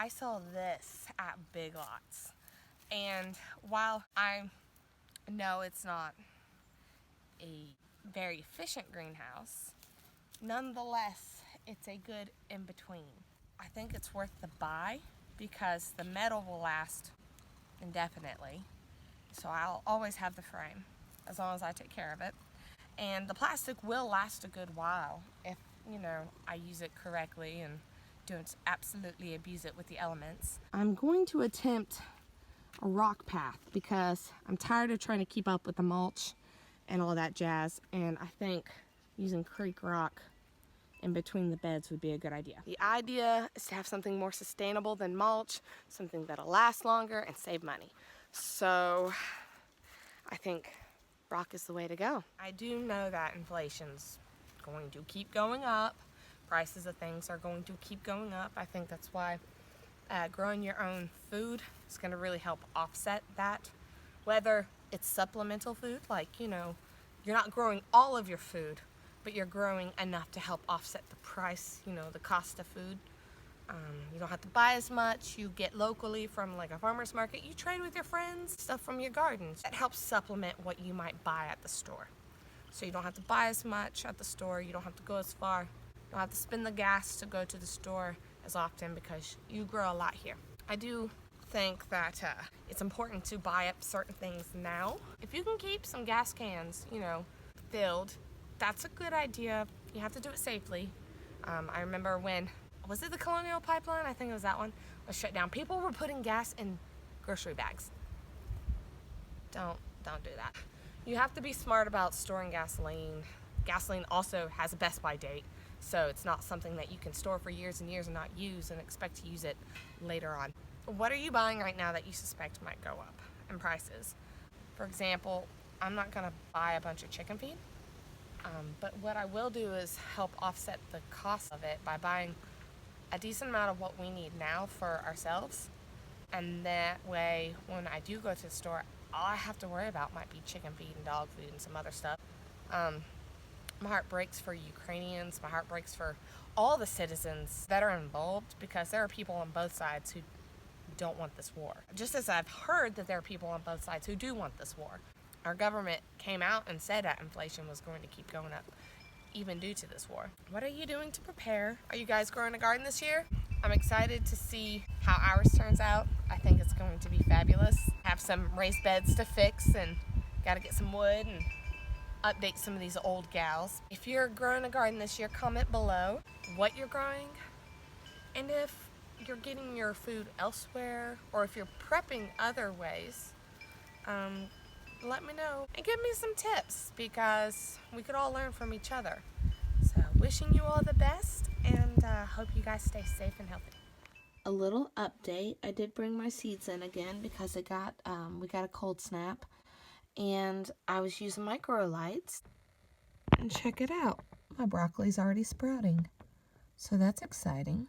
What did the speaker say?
I saw this at Big Lots. And while I know it's not a very efficient greenhouse, nonetheless, it's a good in-between. I think it's worth the buy because the metal will last indefinitely. So I'll always have the frame as long as I take care of it. And the plastic will last a good while if, I use it correctly and don't absolutely abuse it with the elements. I'm going to attempt a rock path because I'm tired of trying to keep up with the mulch and all that jazz, and I think using creek rock in between the beds would be a good idea. The idea is to have something more sustainable than mulch, something that'll last longer and save money. So I think rock is the way to go. I do know that inflation's going to keep going up. Prices of things are going to keep going up. I think that's why growing your own food is going to really help offset that. Whether it's supplemental food, like, you're not growing all of your food, but you're growing enough to help offset the price, the cost of food. You don't have to buy as much. You get locally from like a farmer's market. You trade with your friends, stuff from your gardens. That helps supplement what you might buy at the store. So you don't have to buy as much at the store. You don't have to go as far. You don't have to spend the gas to go to the store as often because you grow a lot here. I do think that it's important to buy up certain things now. If you can keep some gas cans, filled, that's a good idea. You have to do it safely. I remember when, was it the Colonial Pipeline? I think it was that one, was shut down. People were putting gas in grocery bags. Don't do that. You have to be smart about storing gasoline. Gasoline also has a best by date, so it's not something that you can store for years and years and not use and expect to use it later on. What are you buying right now that you suspect might go up in prices? For example, I'm not gonna buy a bunch of chicken feed, but what I will do is help offset the cost of it by buying a decent amount of what we need now for ourselves. And that way, when I do go to the store, all I have to worry about might be chicken feed and dog food and some other stuff. My heart breaks for Ukrainians. My heart breaks for all the citizens that are involved because there are people on both sides who don't want this war. Just as I've heard that there are people on both sides who do want this war. Our government came out and said that inflation was going to keep going up, even due to this war. What are you doing to prepare? Are you guys growing a garden this year? I'm excited to see how ours turns out. I think it's going to be fabulous. Have some raised beds to fix and gotta get some wood and update some of these old gals. If you're growing a garden this year, comment below what you're growing and if you're getting your food elsewhere or if you're prepping other ways. Let me know and give me some tips because we could all learn from each other. So wishing you all the best and hope you guys stay safe and healthy. A little update. I did bring my seeds in again because we got a cold snap and I was using micro lights. And check it out. My broccoli's already sprouting. So that's exciting.